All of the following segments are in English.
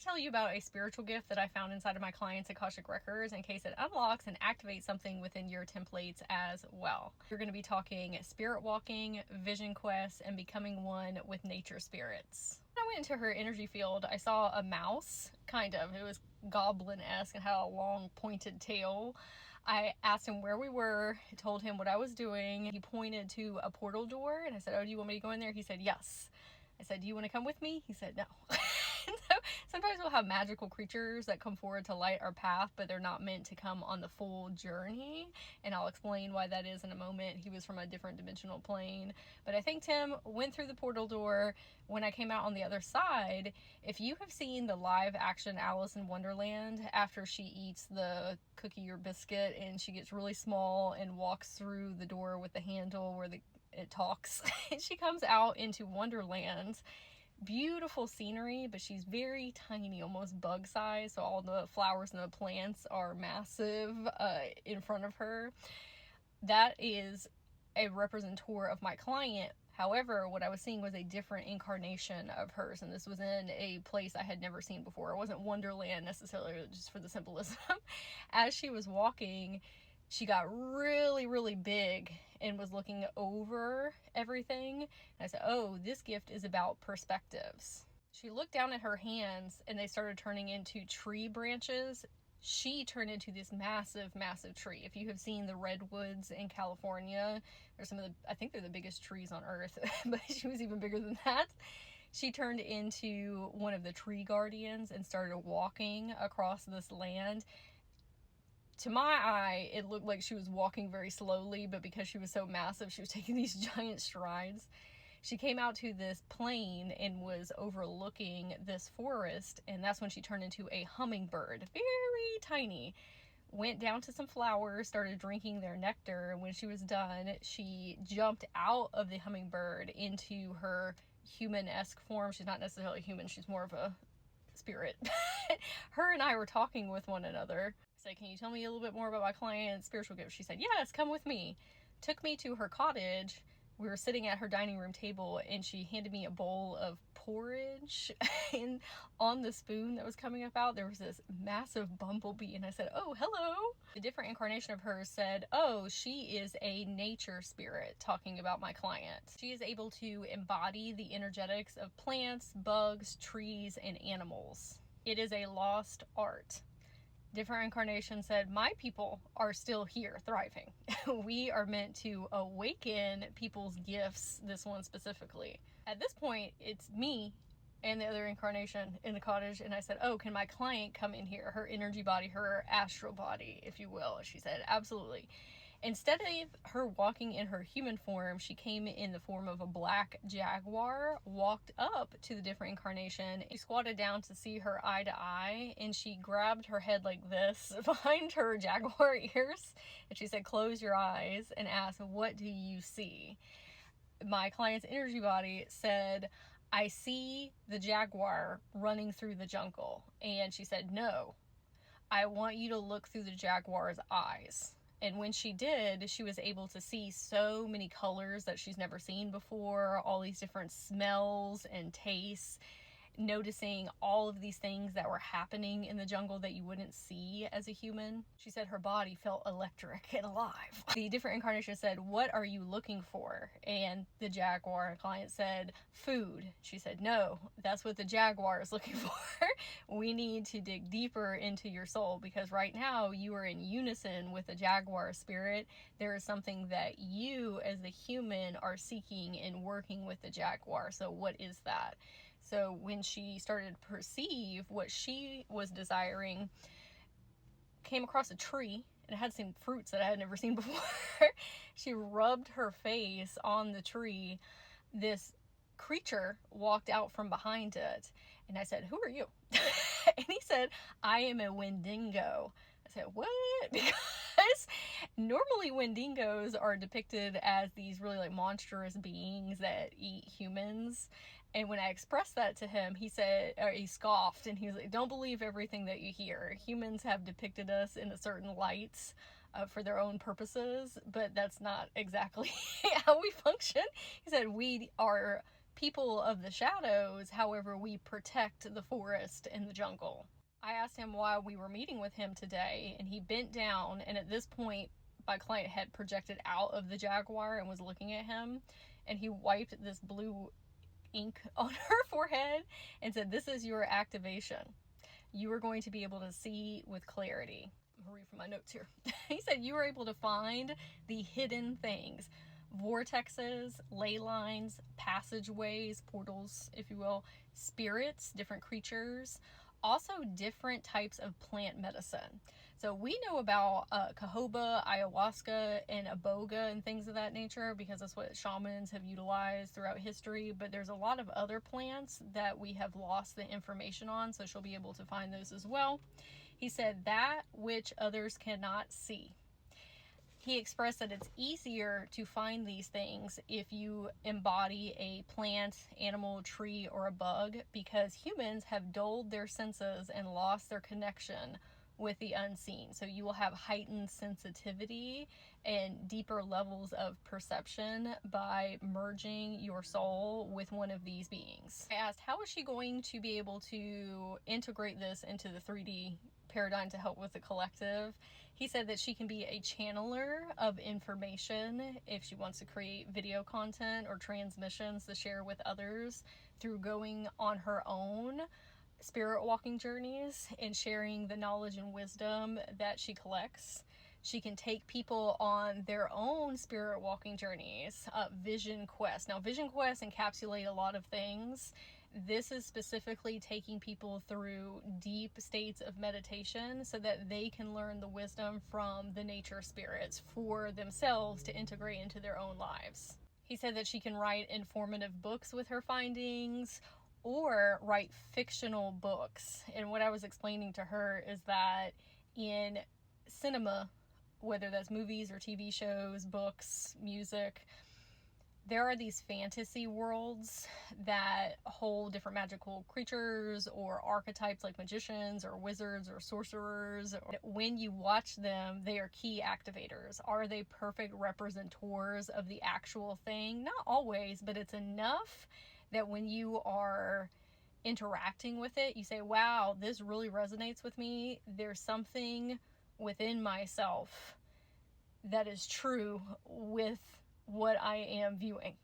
tell you about a spiritual gift that I found inside of my clients' Akashic Records in case it unlocks and activates something within your templates as well. We're going to be talking spirit walking, vision quests, and becoming one with nature spirits. When I went into her energy field, I saw a mouse, kind of. It was goblin-esque and had a long pointed tail. I asked him where we were, told him what I was doing. He pointed to a portal door and I said, "Oh, do you want me to go in there?" He said, "Yes." I said, "Do you want to come with me?" He said, "No." And so sometimes we'll have magical creatures that come forward to light our path, but they're not meant to come on the full journey. And I'll explain why that is in a moment. He was from a different dimensional plane. But I thanked him, went through the portal door. When I came out on the other side, if you have seen the live action Alice in Wonderland, after she eats the cookie or biscuit and she gets really small and walks through the door with the handle where it talks, and she comes out into Wonderland. Beautiful scenery, but she's very tiny, almost bug size, so all the flowers and the plants are massive in front of her. That is a representator of my client. However, what I was seeing was a different incarnation of hers, and this was in a place I had never seen before. It wasn't Wonderland necessarily, just for the symbolism. As she was walking, she got really, really big and was looking over everything. And I said, "Oh, this gift is about perspectives." She looked down at her hands and they started turning into tree branches. She turned into this massive, massive tree. If you have seen the redwoods in California, they're some of the, I think they're the biggest trees on earth, but she was even bigger than that. She turned into one of the tree guardians and started walking across this land. To my eye, it looked like she was walking very slowly, but because she was so massive, she was taking these giant strides. She came out to this plain and was overlooking this forest, and that's when she turned into a hummingbird, very tiny. Went down to some flowers, started drinking their nectar, and when she was done, she jumped out of the hummingbird into her human-esque form. She's not necessarily human, she's more of a spirit. Her and I were talking with one another. I said, "Can you tell me a little bit more about my client's spiritual gift?" She said, "Yes, come with me." Took me to her cottage. We were sitting at her dining room table and she handed me a bowl of porridge, and on the spoon that was coming up out there was this massive bumblebee, and I said, "Oh, hello." A different incarnation of hers said, "Oh, she is a nature spirit," talking about my client. She is able to embody the energetics of plants, bugs, trees, and animals. It is a lost art. Different incarnation said, "My people are still here, thriving." We are meant to awaken people's gifts, this one specifically. At this point, it's me and the other incarnation in the cottage, and I said, "Oh, can my client come in here? Her energy body, her astral body, if you will." She said, "Absolutely." Instead of her walking in her human form, she came in the form of a black jaguar, walked up to the different incarnation. She squatted down to see her eye to eye, and she grabbed her head like this behind her jaguar ears, and she said, "Close your eyes," and asked, "What do you see?" My client's energy body said, "I see the jaguar running through the jungle." And she said, "No, I want you to look through the jaguar's eyes." And when she did, she was able to see so many colors that she's never seen before, all these different smells and tastes, noticing all of these things that were happening in the jungle that you wouldn't see as a human. She said her body felt electric and alive. The different incarnation said, "What are you looking for?" And the jaguar client said, "Food." She said, "No, that's what the jaguar is looking for. We need to dig deeper into your soul because right now you are in unison with the jaguar spirit. There is something that you as the human are seeking and working with the jaguar. So what is that?" So when she started to perceive what she was desiring, came across a tree and it had some fruits that I had never seen before. She rubbed her face on the tree. This creature walked out from behind it, and I said, "Who are you?" And he said, "I am a Wendigo." I said, "What?" Because normally Wendigos are depicted as these really like monstrous beings that eat humans. And when I expressed that to him, he said, or he scoffed, and he was like, "Don't believe everything that you hear. Humans have depicted us in a certain light for their own purposes, but that's not exactly how we function." He said, "We are People of the shadows, however, we protect the forest and the jungle. I asked him why we were meeting with him today, and he bent down, and at this point, my client had projected out of the jaguar and was looking at him, and he wiped this blue ink on her forehead and said, "This is your activation. You are going to be able to see with clarity." I'm gonna read from my notes here. He said, "You are able to find the hidden things, vortexes, ley lines, passageways, portals, if you will, spirits, different creatures, also different types of plant medicine." So we know about cahoba, ayahuasca, and iboga and things of that nature because that's what shamans have utilized throughout history, but there's a lot of other plants that we have lost the information on, so she'll be able to find those as well. He said, "That which others cannot see." He expressed that it's easier to find these things if you embody a plant, animal, tree, or a bug, because humans have dulled their senses and lost their connection with the unseen. So you will have heightened sensitivity and deeper levels of perception by merging your soul with one of these beings. I asked, how is she going to be able to integrate this into the 3D paradigm to help with the collective? He said that she can be a channeler of information if she wants to create video content or transmissions to share with others through going on her own spirit walking journeys and sharing the knowledge and wisdom that she collects. She can take people on their own spirit walking journeys, vision quests. Now, vision quests encapsulate a lot of things. This is specifically taking people through deep states of meditation so that they can learn the wisdom from the nature spirits for themselves to integrate into their own lives. He said that she can write informative books with her findings or write fictional books. And what I was explaining to her is that in cinema, whether that's movies or TV shows, books, music, there are these fantasy worlds that hold different magical creatures or archetypes like magicians or wizards or sorcerers. When you watch them, they are key activators. Are they perfect representors of the actual thing? Not always, but it's enough that when you are interacting with it, you say, wow, this really resonates with me. There's something within myself that is true with what I am viewing.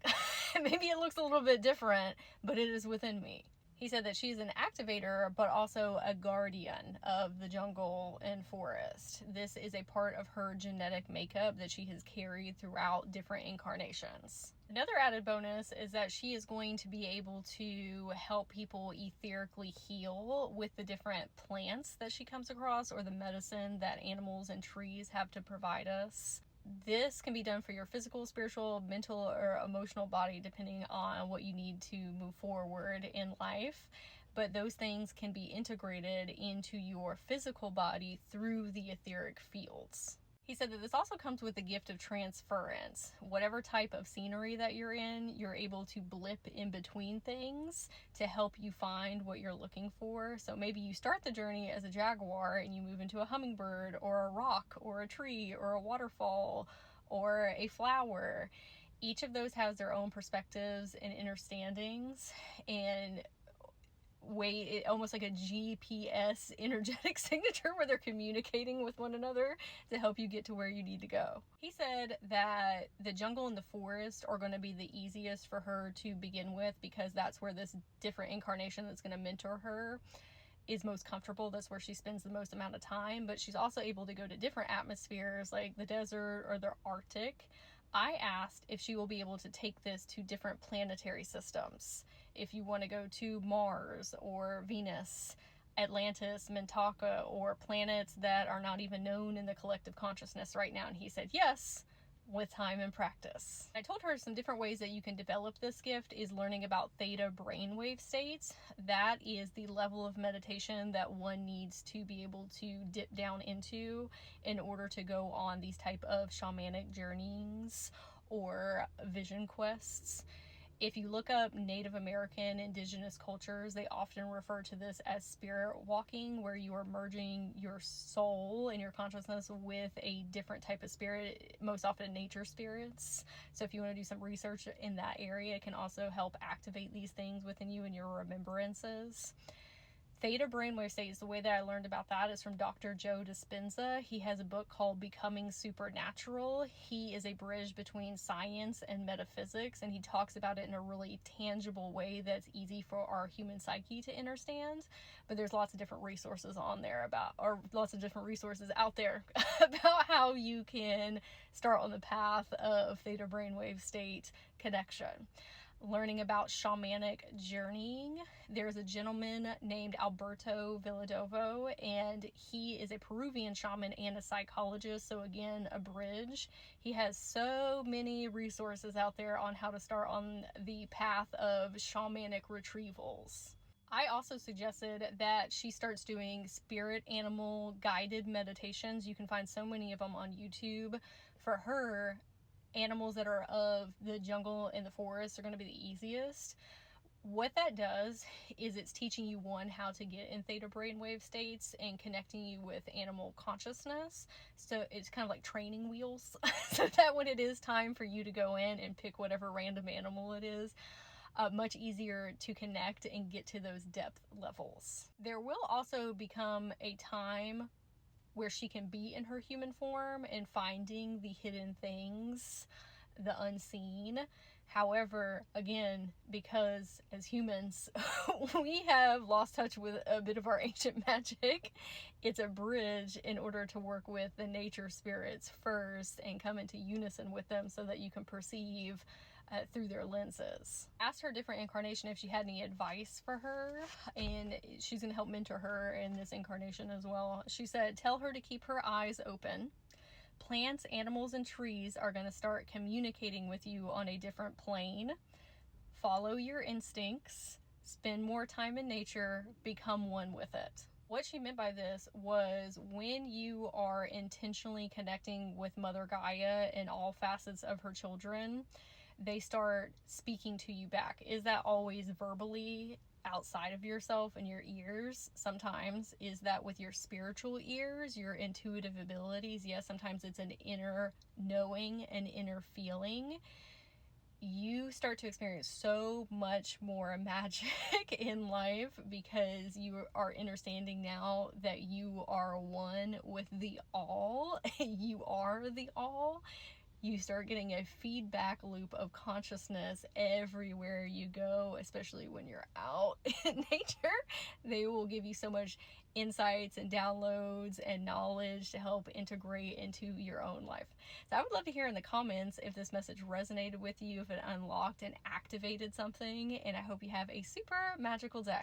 Maybe it looks a little bit different, but it is within me. He said that she's an activator, but also a guardian of the jungle and forest. This is a part of her genetic makeup that she has carried throughout different incarnations. Another added bonus is that she is going to be able to help people etherically heal with the different plants that she comes across or the medicine that animals and trees have to provide us. This can be done for your physical, spiritual, mental, or emotional body, depending on what you need to move forward in life. But those things can be integrated into your physical body through the etheric fields. He said that this also comes with the gift of transference. Whatever type of scenery that you're in, you're able to blip in between things to help you find what you're looking for. So maybe you start the journey as a jaguar and you move into a hummingbird or a rock or a tree or a waterfall or a flower. Each of those has their own perspectives and understandings and way, almost like a GPS energetic signature where they're communicating with one another to help you get to where you need to go. He said that the jungle and the forest are going to be the easiest for her to begin with because that's where this different incarnation that's going to mentor her is most comfortable. That's where she spends the most amount of time, but she's also able to go to different atmospheres like the desert or the Arctic. I asked if she will be able to take this to different planetary systems. If you want to go to Mars or Venus, Atlantis, Mintaka, or planets that are not even known in the collective consciousness right now. And he said yes, with time and practice. I told her some different ways that you can develop this gift is learning about theta brainwave states. That is the level of meditation that one needs to be able to dip down into in order to go on these type of shamanic journeys or vision quests. If you look up Native American indigenous cultures, they often refer to this as spirit walking, where you are merging your soul and your consciousness with a different type of spirit, most often nature spirits. So if you want to do some research in that area, it can also help activate these things within you and your remembrances. Theta brainwave states, the way that I learned about that is from Dr. Joe Dispenza. He has a book called Becoming Supernatural. He is a bridge between science and metaphysics, and he talks about it in a really tangible way that's easy for our human psyche to understand. But there's lots of different resources on there lots of different resources out there about how you can start on the path of theta brainwave state connection. Learning about shamanic journeying. There's a gentleman named Alberto Villadovo, and he is a Peruvian shaman and a psychologist, so again, a bridge. He has so many resources out there on how to start on the path of shamanic retrievals. I also suggested that she starts doing spirit animal guided meditations. You can find so many of them on YouTube. For her, animals that are of the jungle and the forest are going to be the easiest. What that does is it's teaching you, one, how to get in theta brainwave states and connecting you with animal consciousness. So it's kind of like training wheels so that when it is time for you to go in and pick whatever random animal it is, much easier to connect and get to those depth levels. There will also become a time where she can be in her human form and finding the hidden things, the unseen. However, again, because as humans, we have lost touch with a bit of our ancient magic, it's a bridge in order to work with the nature spirits first and come into unison with them so that you can perceive through their lenses. Asked her different incarnation if she had any advice for her, and she's going to help mentor her in this incarnation as well. She said, tell her to keep her eyes open. Plants, animals, and trees are going to start communicating with you on a different plane. Follow your instincts. Spend more time in nature. Become one with it. What she meant by this was when you are intentionally connecting with Mother Gaia in all facets of her children, they start speaking to you back. Is that always verbally outside of yourself and your ears? Sometimes. Is that with your spiritual ears, your intuitive abilities? Yes, sometimes it's an inner knowing, an inner feeling. You start to experience so much more magic in life because you are understanding now that you are one with the all. You are the all. You start getting a feedback loop of consciousness everywhere you go, especially when you're out in nature. They will give you so much insights and downloads and knowledge to help integrate into your own life. So I would love to hear in the comments if this message resonated with you, if it unlocked and activated something, and I hope you have a super magical day.